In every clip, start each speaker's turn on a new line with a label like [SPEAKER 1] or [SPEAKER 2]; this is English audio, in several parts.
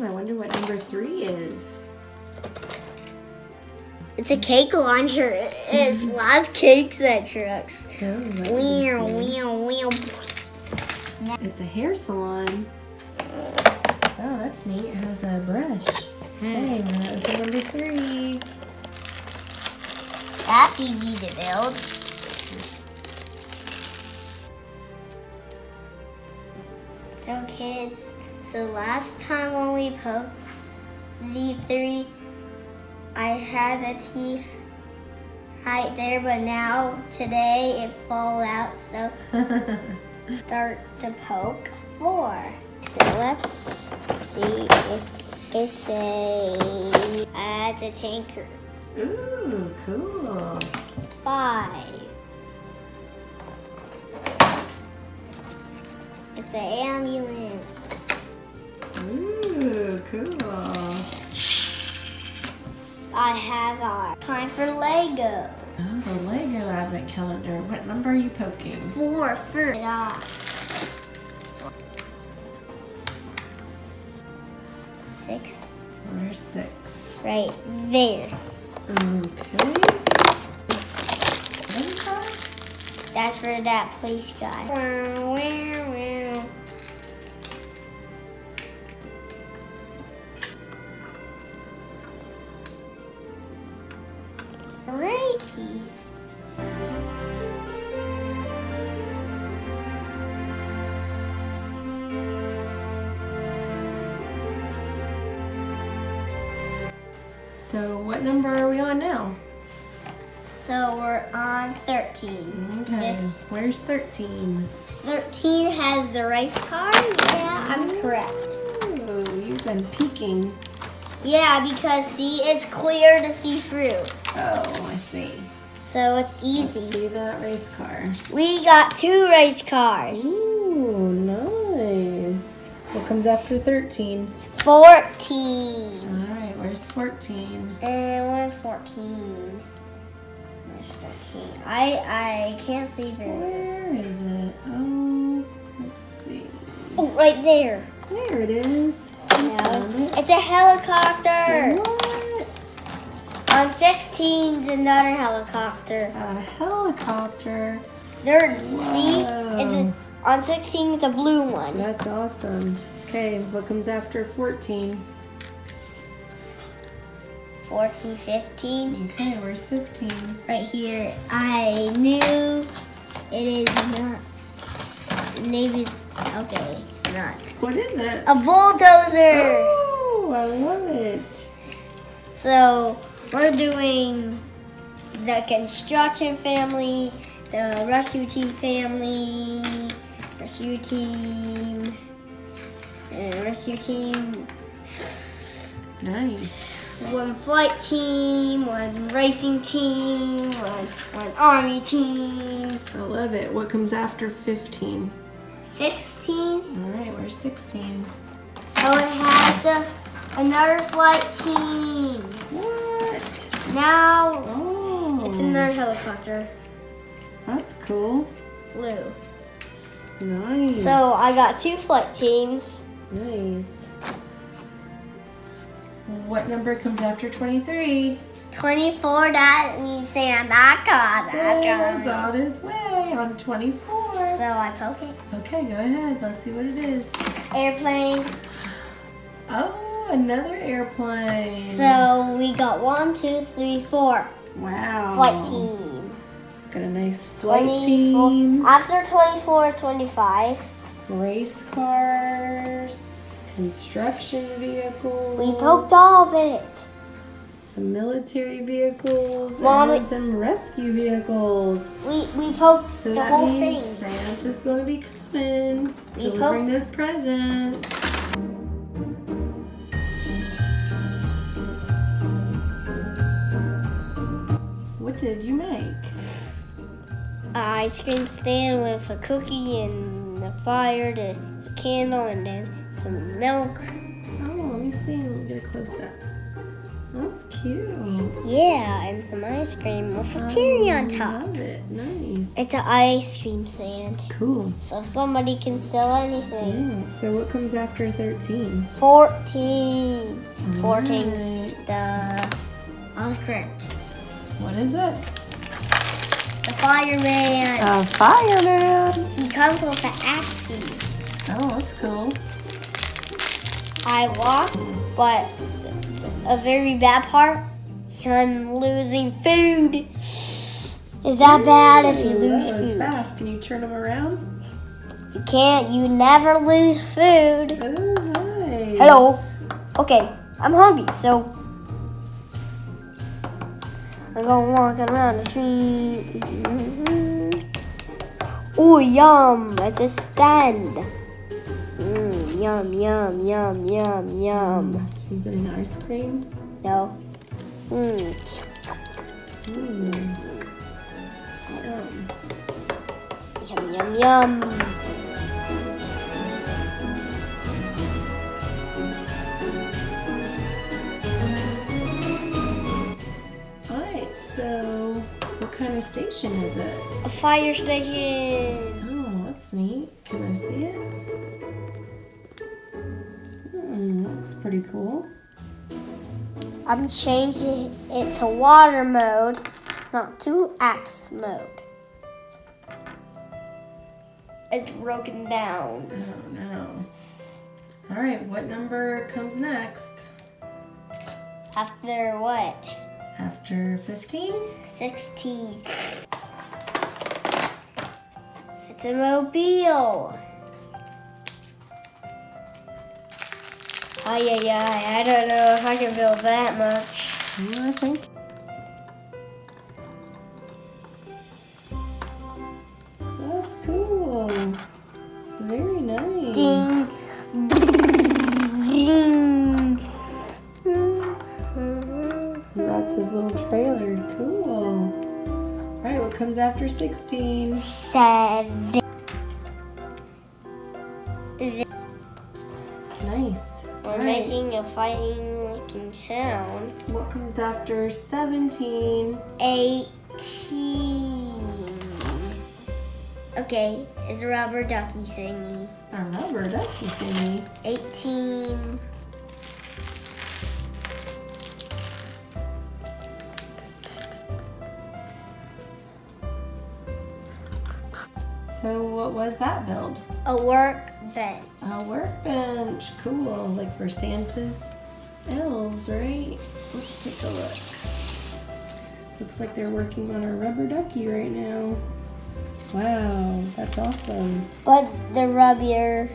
[SPEAKER 1] I wonder what number 3 is.
[SPEAKER 2] It's a cake launcher. It's lots of cakes at trucks.
[SPEAKER 1] It's a hair salon. Oh, that's neat. It has a brush. Hey, we're gonna open number 3.
[SPEAKER 2] That's easy to build. So kids, last time when we poked the 3, I had the teeth right there, but now today it fall out, so start to poke 4. So let's see if it's a tanker.
[SPEAKER 1] Ooh, cool.
[SPEAKER 2] 5. It's an ambulance.
[SPEAKER 1] Ooh, cool.
[SPEAKER 2] I have our time for Lego.
[SPEAKER 1] Oh, the Lego advent calendar. What number are you poking?
[SPEAKER 2] 4 first. 6.
[SPEAKER 1] Where's 6?
[SPEAKER 2] Right there.
[SPEAKER 1] Okay. Red box?
[SPEAKER 2] That's for that police guy. Great piece.
[SPEAKER 1] So what number are we on now?
[SPEAKER 2] So we're on 13.
[SPEAKER 1] Okay. Where's 13?
[SPEAKER 2] 13 has the race car. Yeah, I'm correct.
[SPEAKER 1] Ooh, you've been peeking.
[SPEAKER 2] Yeah, because see, it's clear to see through.
[SPEAKER 1] Oh, I see.
[SPEAKER 2] So it's easy.
[SPEAKER 1] Let's see that race car.
[SPEAKER 2] We got 2 race cars.
[SPEAKER 1] Ooh, nice. What comes after 13?
[SPEAKER 2] 14.
[SPEAKER 1] All right, where's 14?
[SPEAKER 2] And we're 14. Where's 14? I can't see very well.
[SPEAKER 1] Where is it? Oh, let's see.
[SPEAKER 2] Oh, right there.
[SPEAKER 1] There it is.
[SPEAKER 2] No, it's a helicopter.
[SPEAKER 1] What?
[SPEAKER 2] On 16's another helicopter.
[SPEAKER 1] A helicopter.
[SPEAKER 2] There,
[SPEAKER 1] Whoa.
[SPEAKER 2] see, on 16 it's a blue one.
[SPEAKER 1] That's awesome. Okay, what comes after 14?
[SPEAKER 2] 14, 15.
[SPEAKER 1] Okay, where's 15?
[SPEAKER 2] Right here. I knew it is not. Navy's okay. It's not.
[SPEAKER 1] What is it?
[SPEAKER 2] A bulldozer.
[SPEAKER 1] Oh, I love it.
[SPEAKER 2] So we're doing the construction family, the rescue team family, rescue team, and rescue team.
[SPEAKER 1] Nice.
[SPEAKER 2] 1 flight team, 1 racing team, one army team.
[SPEAKER 1] I love it. What comes after 15?
[SPEAKER 2] 16.
[SPEAKER 1] All right, where's 16?
[SPEAKER 2] Oh, it has another flight team.
[SPEAKER 1] What?
[SPEAKER 2] Now
[SPEAKER 1] Oh.
[SPEAKER 2] it's another helicopter.
[SPEAKER 1] That's cool.
[SPEAKER 2] Blue.
[SPEAKER 1] Nice.
[SPEAKER 2] So I got 2 flight teams.
[SPEAKER 1] Nice. What number comes after 23?
[SPEAKER 2] 24, that means Santa Claus.
[SPEAKER 1] Santa's on his way on 24.
[SPEAKER 2] So I poke it.
[SPEAKER 1] Okay, go ahead. Let's see what it is.
[SPEAKER 2] Airplane.
[SPEAKER 1] Oh, another airplane.
[SPEAKER 2] So we got 1, 2, 3, 4.
[SPEAKER 1] Wow.
[SPEAKER 2] Flight team.
[SPEAKER 1] Got a nice flight
[SPEAKER 2] 24.
[SPEAKER 1] team.
[SPEAKER 2] After 24, 25.
[SPEAKER 1] Race cars. Construction vehicles.
[SPEAKER 2] We poked all of it.
[SPEAKER 1] Some military vehicles.
[SPEAKER 2] Mom,
[SPEAKER 1] and some rescue vehicles.
[SPEAKER 2] We poked
[SPEAKER 1] So
[SPEAKER 2] the
[SPEAKER 1] that
[SPEAKER 2] whole
[SPEAKER 1] means
[SPEAKER 2] thing.
[SPEAKER 1] Santa's going to be coming.
[SPEAKER 2] We
[SPEAKER 1] Delivering those presents. What did you make?
[SPEAKER 2] Ice cream stand with a cookie and the fire, the candle, and then some milk.
[SPEAKER 1] Oh, let me see. Let me get a close up. That's cute.
[SPEAKER 2] Yeah, and some ice cream with a cherry on top.
[SPEAKER 1] Love it. Nice.
[SPEAKER 2] It's an ice cream stand.
[SPEAKER 1] Cool.
[SPEAKER 2] So somebody can sell anything.
[SPEAKER 1] Yeah. So what comes after 13?
[SPEAKER 2] 14. 14's
[SPEAKER 1] Right.
[SPEAKER 2] the correct.
[SPEAKER 1] What is it?
[SPEAKER 2] The fireman.
[SPEAKER 1] A fireman.
[SPEAKER 2] He comes with an axe.
[SPEAKER 1] Oh, that's cool.
[SPEAKER 2] I walk, but a very bad part, I'm losing food. Is that bad if you lose
[SPEAKER 1] That was
[SPEAKER 2] food?
[SPEAKER 1] fast. Can you turn them around?
[SPEAKER 2] You can't. You never lose food.
[SPEAKER 1] Oh, nice.
[SPEAKER 2] Hello. Okay, I'm hungry, so I'm going walking around the street. Oh, yum! It's a stand. Yum, yum, yum, yum, yum.
[SPEAKER 1] So you getting ice cream?
[SPEAKER 2] No.
[SPEAKER 1] Yum.
[SPEAKER 2] Yum, yum, yum.
[SPEAKER 1] Alright, so what kind of station is it?
[SPEAKER 2] A fire station.
[SPEAKER 1] Oh, that's neat. Can I see it? Looks pretty cool.
[SPEAKER 2] I'm changing it to water mode, not to axe mode. It's broken down.
[SPEAKER 1] Oh no. Alright, what number comes next?
[SPEAKER 2] After what?
[SPEAKER 1] After 15?
[SPEAKER 2] 16. It's a mobile. Oh, yeah. I don't know if I can build that much.
[SPEAKER 1] I think. That's cool. Very nice.
[SPEAKER 2] Ding. Ding.
[SPEAKER 1] That's his little trailer. Cool. Alright, what comes after 16?
[SPEAKER 2] 7.
[SPEAKER 1] Nice.
[SPEAKER 2] We're
[SPEAKER 1] Alright.
[SPEAKER 2] making a fighting looking town.
[SPEAKER 1] What comes after 17?
[SPEAKER 2] 18. Okay, it's a rubber ducky thingy.
[SPEAKER 1] A rubber ducky thingy.
[SPEAKER 2] 18.
[SPEAKER 1] So what was that build?
[SPEAKER 2] A workbench.
[SPEAKER 1] A workbench. Cool. Like for Santa's elves, right? Let's take a look. Looks like they're working on a rubber ducky right now. Wow, that's awesome.
[SPEAKER 2] But the rubber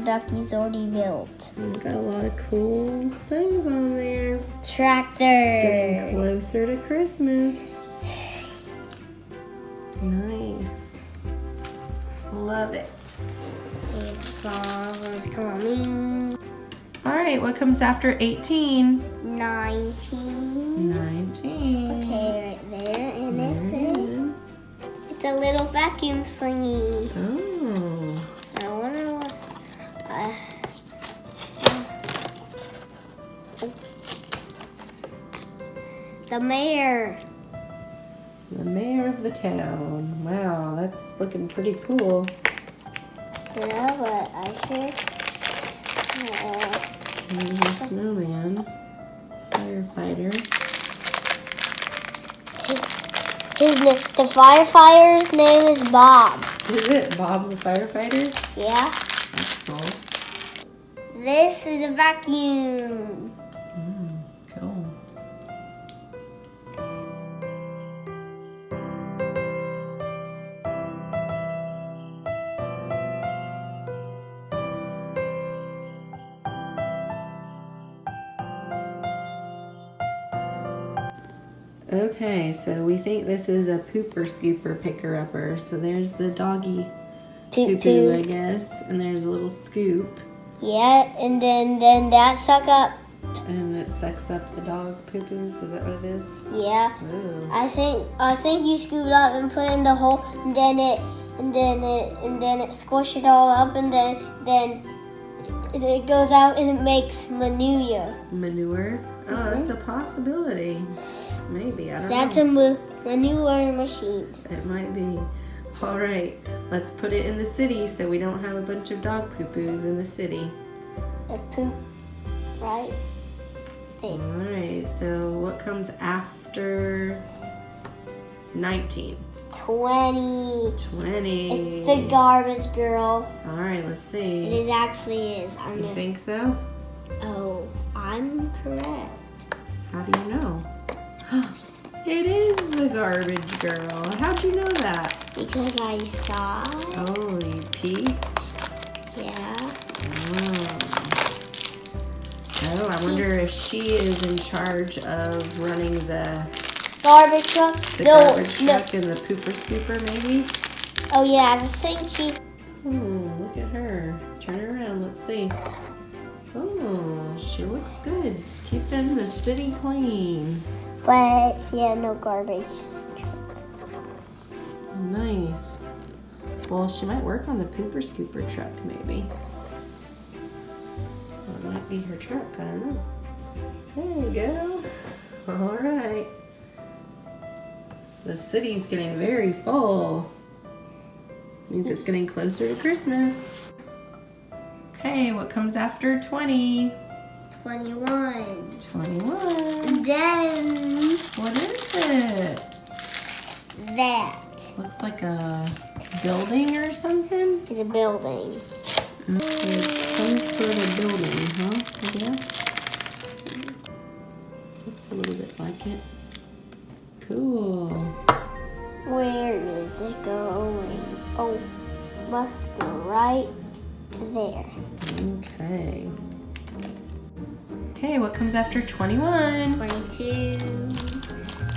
[SPEAKER 2] ducky's already built.
[SPEAKER 1] We've got a lot of cool things on there. Getting
[SPEAKER 2] Tractor.
[SPEAKER 1] closer to Christmas. Nice. Love it.
[SPEAKER 2] Santa's coming.
[SPEAKER 1] All right, what comes after 18?
[SPEAKER 2] 19.
[SPEAKER 1] 19.
[SPEAKER 2] Okay, right there, and
[SPEAKER 1] There
[SPEAKER 2] it's
[SPEAKER 1] it
[SPEAKER 2] it.
[SPEAKER 1] is.
[SPEAKER 2] It's a little vacuum thingy.
[SPEAKER 1] Oh.
[SPEAKER 2] I wonder what. The mayor.
[SPEAKER 1] The mayor of the town. Wow, that's looking pretty cool.
[SPEAKER 2] Yeah, but I should.
[SPEAKER 1] There's your snowman. Firefighter.
[SPEAKER 2] The firefighter's name is Bob.
[SPEAKER 1] Is it Bob the firefighter?
[SPEAKER 2] Yeah.
[SPEAKER 1] That's cool.
[SPEAKER 2] This is a vacuum.
[SPEAKER 1] Cool. Okay, so we think this is a pooper scooper picker upper. So there's the doggy poo-poo, I guess, and there's a little scoop,
[SPEAKER 2] Yeah, and then that suck up.
[SPEAKER 1] and it sucks up the dog poo-poos. Is that what it is?
[SPEAKER 2] Yeah.
[SPEAKER 1] Ooh.
[SPEAKER 2] I think you scoop it up and put it in the hole, and then it squish it all up, and then it goes out and it makes manure.
[SPEAKER 1] Manure? Oh, that's a possibility. Maybe, I don't
[SPEAKER 2] That's
[SPEAKER 1] know.
[SPEAKER 2] a manure machine.
[SPEAKER 1] It might be. All right, let's put it in the city so we don't have a bunch of dog poo-poos in the city.
[SPEAKER 2] A poop, right?
[SPEAKER 1] All right, so what comes after 19?
[SPEAKER 2] 20.
[SPEAKER 1] 20.
[SPEAKER 2] It's the garbage girl.
[SPEAKER 1] All right, let's see.
[SPEAKER 2] It actually is.
[SPEAKER 1] You think so?
[SPEAKER 2] Oh, I'm correct.
[SPEAKER 1] How do you know? It is the garbage girl. How'd you know that?
[SPEAKER 2] Because I saw.
[SPEAKER 1] Oh, you peeked?
[SPEAKER 2] Yeah.
[SPEAKER 1] Oh, I wonder if she is in charge of running the
[SPEAKER 2] Garbage truck?
[SPEAKER 1] garbage truck and the pooper scooper, maybe?
[SPEAKER 2] Oh yeah, I think she.
[SPEAKER 1] Oh, look at her. Turn her around. Let's see. Oh, she looks good. Keeping the city clean.
[SPEAKER 2] But she had no garbage.
[SPEAKER 1] Nice. Well, she might work on the pooper scooper truck, maybe. Or it might be her truck. I don't know. There you go. All right. The city's getting very full. Means it's getting closer to Christmas. Okay, what comes after 20?
[SPEAKER 2] 21.
[SPEAKER 1] 21.
[SPEAKER 2] Then
[SPEAKER 1] What is it?
[SPEAKER 2] that
[SPEAKER 1] Looks like a building or something.
[SPEAKER 2] is a building.
[SPEAKER 1] It's some sort of building, huh? I guess. Looks a little bit like it. Cool.
[SPEAKER 2] Where is it going? Oh, must go right there.
[SPEAKER 1] Okay. Okay, what comes after 21?
[SPEAKER 2] 22.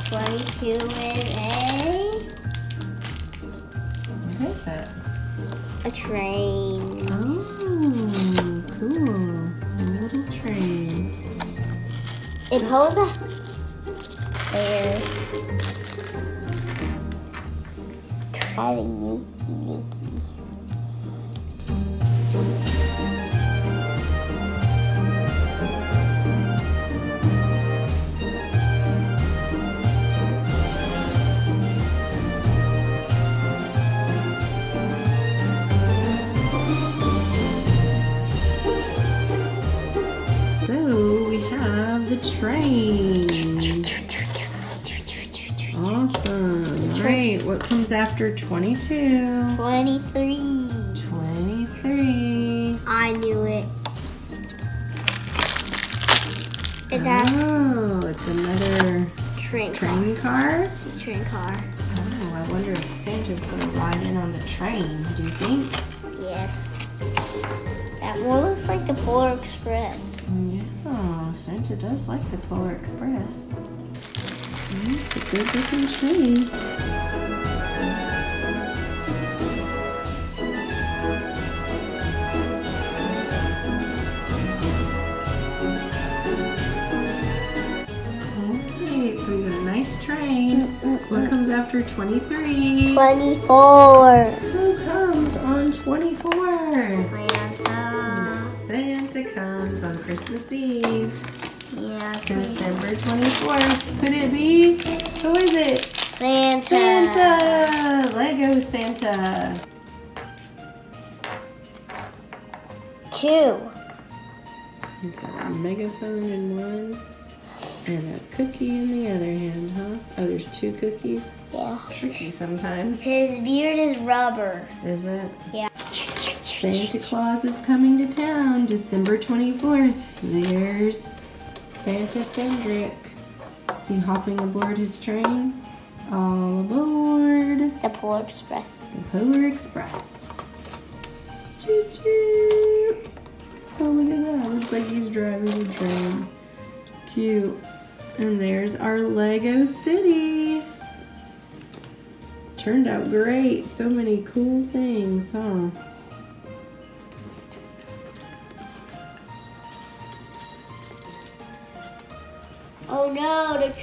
[SPEAKER 2] 22 is
[SPEAKER 1] What is it?
[SPEAKER 2] a train.
[SPEAKER 1] Oh, cool. A little train.
[SPEAKER 2] It holds a there. Mickey.
[SPEAKER 1] So we have the train. Awesome. Great. What comes after 22?
[SPEAKER 2] 23.
[SPEAKER 1] 23.
[SPEAKER 2] I knew it. Is that
[SPEAKER 1] Oh, it's another
[SPEAKER 2] train
[SPEAKER 1] train car?
[SPEAKER 2] It's a train car.
[SPEAKER 1] Oh, I wonder if Santa's going to ride in on the train. Do you think?
[SPEAKER 2] Yes. That more looks like the Polar Express.
[SPEAKER 1] Yeah, Santa does like the Polar Express. It's a good looking train. Alright, so we got a nice train. What comes after 23?
[SPEAKER 2] 24.
[SPEAKER 1] Who comes on 24?
[SPEAKER 2] Santa.
[SPEAKER 1] Santa comes on Christmas Eve.
[SPEAKER 2] Yeah.
[SPEAKER 1] December 24th. Could it be? Who is it?
[SPEAKER 2] Santa.
[SPEAKER 1] Santa! Lego Santa.
[SPEAKER 2] 2.
[SPEAKER 1] He's got a megaphone in one and a cookie in the other hand, huh? Oh, there's 2 cookies?
[SPEAKER 2] Yeah.
[SPEAKER 1] Tricky sometimes.
[SPEAKER 2] His beard is rubber.
[SPEAKER 1] Is it?
[SPEAKER 2] Yeah.
[SPEAKER 1] Santa Claus is coming to town December 24th. There's Santa Fendrick. Is he hopping aboard his train? All aboard
[SPEAKER 2] The Polar Express.
[SPEAKER 1] the Polar Express. Choo choo! Oh, look at that. Looks like he's driving the train. Cute. And there's our Lego city. Turned out great. So many cool things, huh?
[SPEAKER 2] Oh no,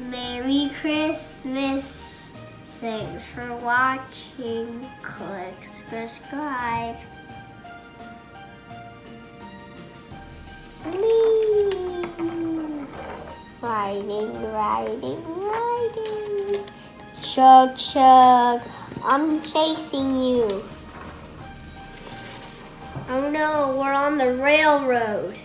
[SPEAKER 2] Merry Christmas. Thanks for watching. Click subscribe. riding. Chug, chug. I'm chasing you. Oh no, we're on the railroad.